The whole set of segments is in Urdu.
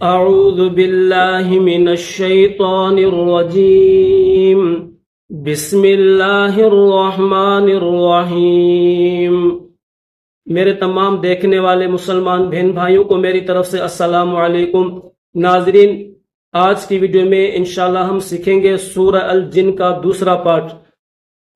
اعوذ باللہ من الشیطان الرجیم بسم اللہ الرحمن الرحیم۔ میرے تمام دیکھنے والے مسلمان بہن بھائیوں کو میری طرف سے السلام علیکم۔ ناظرین، آج کی ویڈیو میں انشاءاللہ ہم سیکھیں گے سورہ الجن کا دوسرا پارٹ۔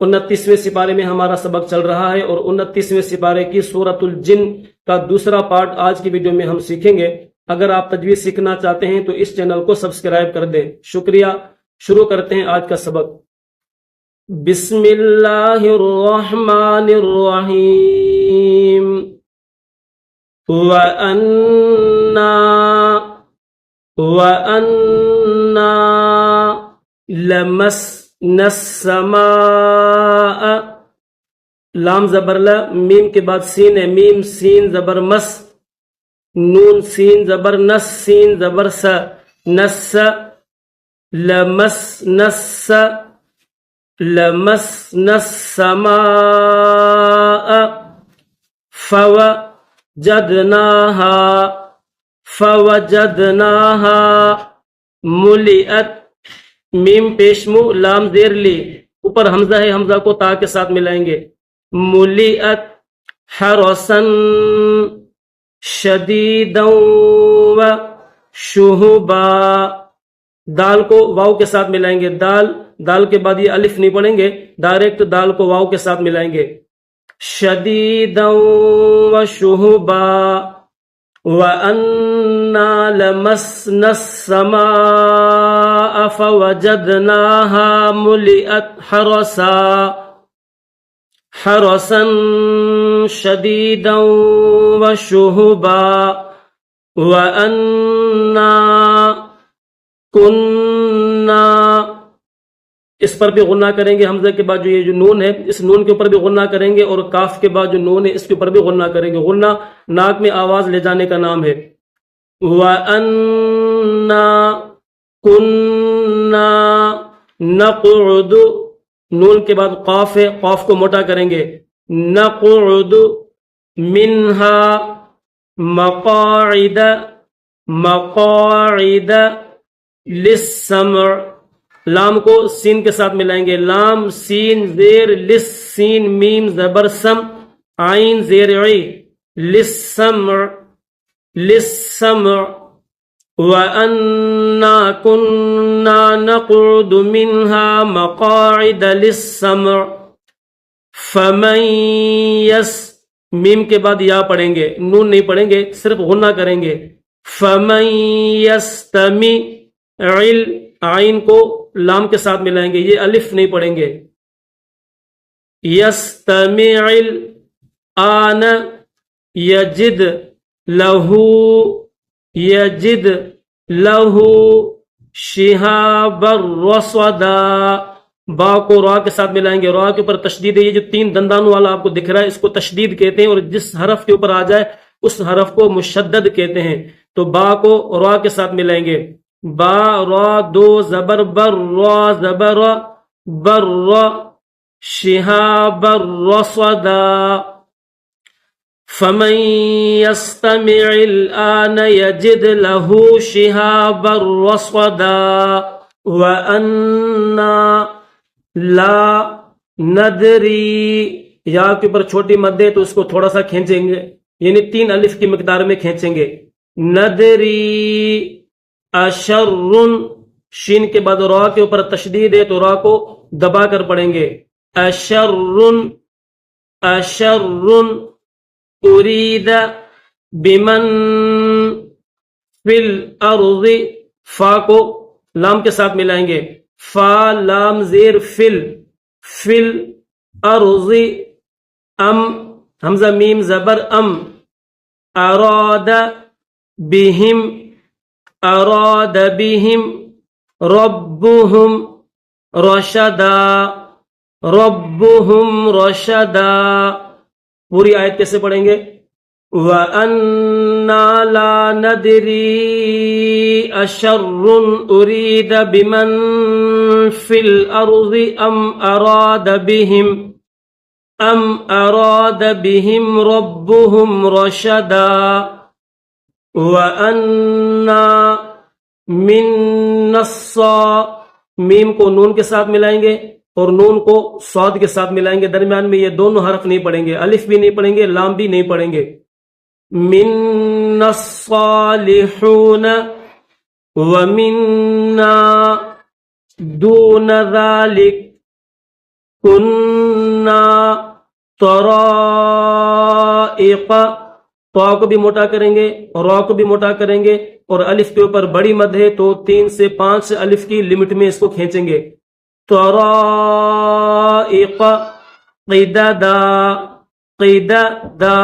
29ویں سپارے میں ہمارا سبق چل رہا ہے اور 29ویں سپارے کی سورۃ الجن کا دوسرا پارٹ آج کی ویڈیو میں ہم سیکھیں گے۔ اگر آپ تجوید سیکھنا چاہتے ہیں تو اس چینل کو سبسکرائب کر دیں۔ شکریہ۔ شروع کرتے ہیں آج کا سبق۔ بسم اللہ الرحمن الرحیم۔ وَأَنَّا لَمَسْنَا السَّمَاءَ، لام زبر ل، میم کے بعد سین ہے، میم سین زبر مس، نون سین زبر نس، سین زبر س، نس، لمسنا السماء فوجدناها ملئت، میم پیشمو لام زیر لی، اوپر حمزہ ہے، حمزہ کو تا کے ساتھ ملائیں گے، ملئت حرسن شدیدا و شہبا، دال کو واو کے ساتھ ملائیں گے، دال کے بعد یہ الف نہیں پڑھیں گے، ڈائریکٹ دال کو واو کے ساتھ ملائیں گے، شدیدا و شہبا۔ وَأَنَّا لَمَسْنَا السَّمَاءَ فَوَجَدْنَاهَا مُلِئَتْ حرسا شدیدا وشہبا۔ وَأَنَّا كُنَّا، اس پر بھی غنہ کریں گے، حمزہ کے بعد جو نون ہے اس نون کے اوپر بھی غنہ کریں گے، اور کاف کے بعد جو نون ہے اس کے اوپر بھی غنہ کریں گے۔ غنہ ناک میں آواز لے جانے کا نام ہے۔ وَأَنَّا كُنَّا نَقْعُدُ، نون کے بعد قاف ہے، قاف کو موٹا کریں گے، نقعد منہا مقاعد للسمع، لام کو سین کے ساتھ ملائیں گے، لام سین زیر لس، سین میم زبر سم، عین زیر عی، للسمع۔ وَأَنَّا كُنَّا نَقْعُدُ مِنْهَا مَقَاعِدَ لِلسَّمْعِ فَمَنْ میم کے بعد یا پڑھیں گے، نون نہیں پڑھیں گے، صرف غنہ کریں گے، فَمَنْ يَسْتَمِعِ، عین کو لام کے ساتھ ملائیں گے، یہ الف نہیں پڑھیں گے، يَسْتَمِعِ الْآنَ يَجِدْ لَهُ شِهَابًا رَصَدًا، با کو را کے ساتھ ملائیں گے، را کے اوپر تشدید ہے، یہ جو تین دندانوں والا آپ کو دکھ رہا ہے اس کو تشدید کہتے ہیں، اور جس حرف کے اوپر آ جائے اس حرف کو مشدد کہتے ہیں۔ تو با کو را کے ساتھ ملائیں گے، با را دو زبر بر، را زبر بر، شِهَابًا رَصَدًا۔ فَمَنْ يَسْتَمِعِ الْآنَ يَجِدْ لَهُ شِهَابًا رَصَدًا۔ وَأَنَّا لَا نَدْرِي، یا کے اوپر چھوٹی مد ہے تو اس کو تھوڑا سا کھینچیں گے، یعنی 3 الف کی مقدار میں کھینچیں گے، نَدْرِي أَشَرٌ، شین کے بعد را کے اوپر تشدید ہے تو را کو دبا کر پڑھیں گے، أَشَرٌ أُرِيدَ بِمَنْ فِي الْأَرْضِ، فا کو لام کے ساتھ ملائیں گے، فا لام زیر فل، الْأَرْضِ ام، حمزہ میم زبر ام، أَرَادَ بِهِمْ رَبُّهُمْ رَشَدًا۔ پوری آیت کیسے پڑھیں گے؟ وَأَنَّا لَا نَدْرِي أَشَرٌ أُرِيدَ بِمَنْ فِي الْأَرْضِ أَمْ أَرَادَ بِهِمْ رَبُّهُمْ رَشَدًا۔ وَأَنَّا مِنَّا میم کو نون کے ساتھ ملائیں گے اور نون کو صاد کے ساتھ ملائیں گے، درمیان میں یہ دونوں حرف نہیں پڑھیں گے، الف بھی نہیں پڑھیں گے، لام بھی نہیں پڑھیں گے. مِنَّا الصَّالِحُونَ وَمِنَّا دُونَ ذَلِكَ كُنَّا طَرَائِقَ. تو کو بھی موٹا کریں گے اور را کو بھی موٹا کریں گے، اور الف کے اوپر بڑی مد ہے تو 3 سے 5 الف کی لمٹ میں اس کو کھینچیں گے. طرائق قددا قددا.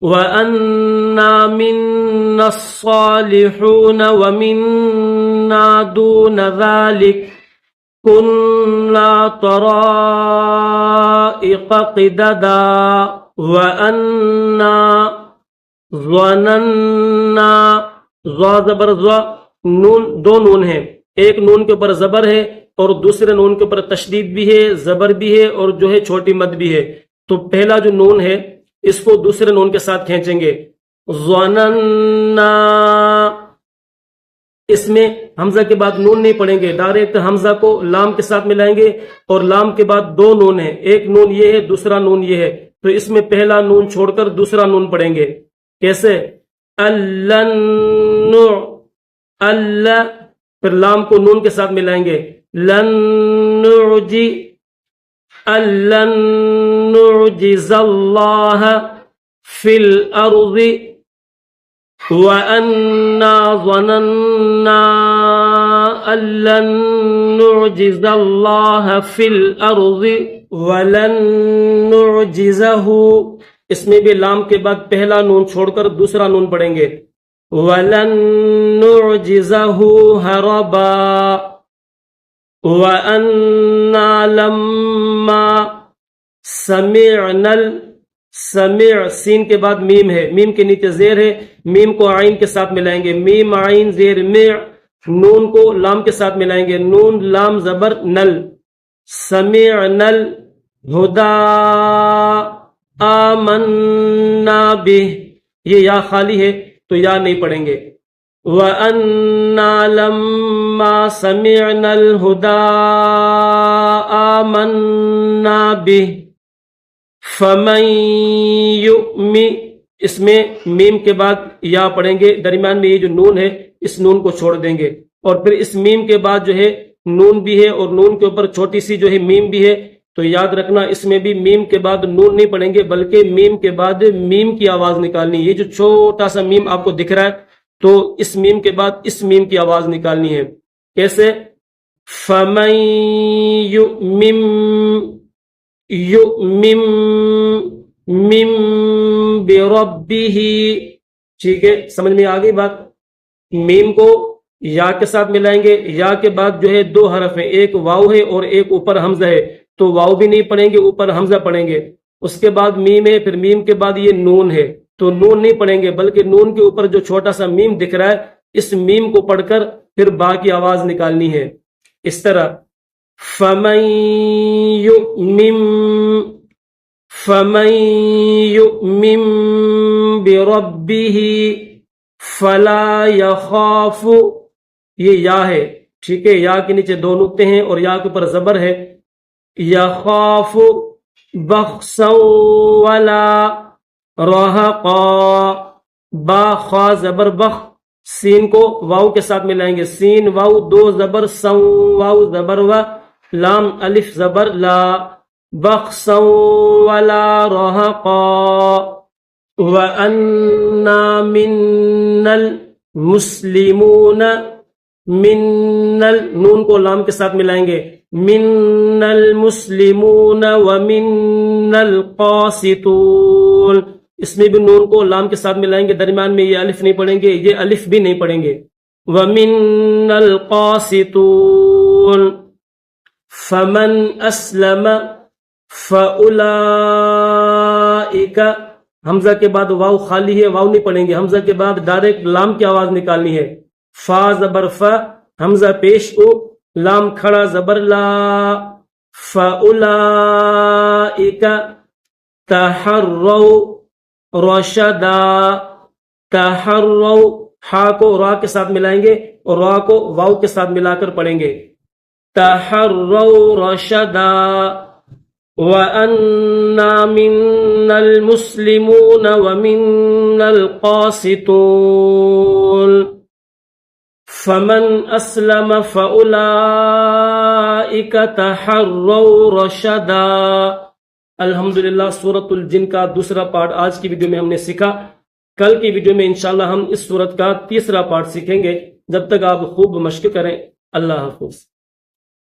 وَأَنَّا مِنَّا الصَّالِحُونَ وَمِنَّا دُونَ ذَلِكَ كُنَّا طَرَائِقَ قِدَدًا. وَأَنَّا ظَنَنَّا ظا زبر ظا، نون دو نون ہیں، ایک نون کے اوپر زبر ہے اور دوسرے نون کے اوپر تشدید بھی ہے، زبر بھی ہے اور جو ہے چھوٹی مد بھی ہے. تو پہلا جو نون ہے اس کو دوسرے نون کے ساتھ کھینچیں گے. ظننا، اس میں حمزہ کے بعد نون نہیں پڑھیں گے، ڈائریکٹ حمزہ کو لام کے ساتھ ملائیں گے، اور لام کے بعد دو نون ہیں، ایک نون یہ ہے دوسرا نون یہ ہے، تو اس میں پہلا نون چھوڑ کر دوسرا نون پڑھیں گے. کیسے؟ اللَّنُّ، اللہ، پھر لام کو نون کے ساتھ ملائیں گے، لن نعجی أَلَّن نُعْجِزَ اللَّهَ فِي الْأَرْضِ وَأَنَّا ظَنَنَّا أَلَّن نُعْجِزَ اللَّهَ فِي الْأَرْضِ وَلَن نُعْجِزَهُ. اس میں بھی لام کے بعد پہلا نون چھوڑ کر دوسرا نون پڑھیں گے، وَلَن نُعْجِزَهُ هَرَبًا. وَأَنَّا لَمَّا سَمِعْنَا سمع، سین کے بعد میم ہے، میم کے نیچے زیر ہے، میم کو عین کے ساتھ ملائیں گے، میم عین زیر مع. نون کو لام کے ساتھ ملائیں گے، نون لام زبر نل. سمعنا الہدا آمنا بہ، یہ یا خالی ہے تو یا نہیں پڑھیں گے. وَأَنَّا لَمَّا سَمِعْنَا الْهُدَىٰ آمَنَّا بِهِ فَمَن يُؤْمِنْ، اس میں میم کے بعد یا پڑھیں گے، درمیان میں یہ جو نون ہے اس نون کو چھوڑ دیں گے، اور پھر اس میم کے بعد جو ہے نون بھی ہے اور نون کے اوپر چھوٹی سی جو ہے میم بھی ہے، تو یاد رکھنا اس میں بھی میم کے بعد نون نہیں پڑھیں گے بلکہ میم کے بعد میم کی آواز نکالنی. یہ جو چھوٹا سا میم آپ کو دکھ رہا ہے تو اس میم کے بعد اس میم کی آواز نکالنی ہے. کیسے؟ فَمَن يُؤْمِن یؤمن من بربہ. ٹھیک ہے، سمجھ میں آ گئی بات؟ میم کو یا کے ساتھ ملائیں گے، یا کے بعد جو ہے دو حرف ہیں، ایک واو ہے اور ایک اوپر حمزہ ہے، تو واو بھی نہیں پڑھیں گے، اوپر حمزہ پڑھیں گے. اس کے بعد میم ہے، پھر میم کے بعد یہ نون ہے تو نون نہیں پڑھیں گے بلکہ نون کے اوپر جو چھوٹا سا میم دکھ رہا ہے اس میم کو پڑھ کر پھر با کی آواز نکالنی ہے. اس طرح فَمَن يُؤْمِن بِرَبِّهِ فَلَا يَخَافُ، یہ یا ہے، ٹھیک ہے، یا کے نیچے دو نقطے ہیں اور یا کے اوپر زبر ہے. يَخَافُ بَخْسًا وَلَا رَهَقًا. با خا زبر بخ، سین کو واو کے ساتھ ملائیں گے، سین واو دو زبر سو، واو زبر و، لام الف زبر لا. بخسا ولا رهقا. وَأَنَّا مِنَّا الْمُسْلِمُونَ، مِنَّا نون کو لام کے ساتھ ملائیں گے، مِنَّا الْمُسْلِمُونَ وَمِنَّا الْقَاسِطُونَ. اس میں بھی نون کو لام کے ساتھ ملائیں گے، درمیان میں یہ الف نہیں پڑھیں گے، یہ الف بھی نہیں پڑھیں گے. وَمِنَّا الْقَاسِطُونَ. فَمَنْ أَسْلَمَ فَأُولَئِكَ، حمزہ کے بعد واو خالی ہے، واو نہیں پڑھیں گے، حمزہ کے بعد ڈائریکٹ لام کی آواز نکالنی ہے. فا زبر فا، حمزہ پیش او، لام کھڑا زبر لا. فَأُولَئِكَ تَحَرَّوْا رَشَدًا. تحروا، ہا کو را کے ساتھ ملائیں گے اور را کو واو کے ساتھ ملا کر پڑھیں گے. تحروا رشدا وَأَنَّا مِنَّا الْمُسْلِمُونَ وَمِنَّا الْقَاسِطُونَ فَمَنْ أَسْلَمَ فَأُولَئِكَ تَحَرَّوْا رَشَدًا. الحمدللہ سورۃ الجن کا دوسرا پارٹ آج کی ویڈیو میں ہم نے سیکھا. کل کی ویڈیو میں انشاءاللہ ہم اس سورت کا تیسرا پارٹ سیکھیں گے. جب تک آپ خوب مشق کریں. اللہ حافظ.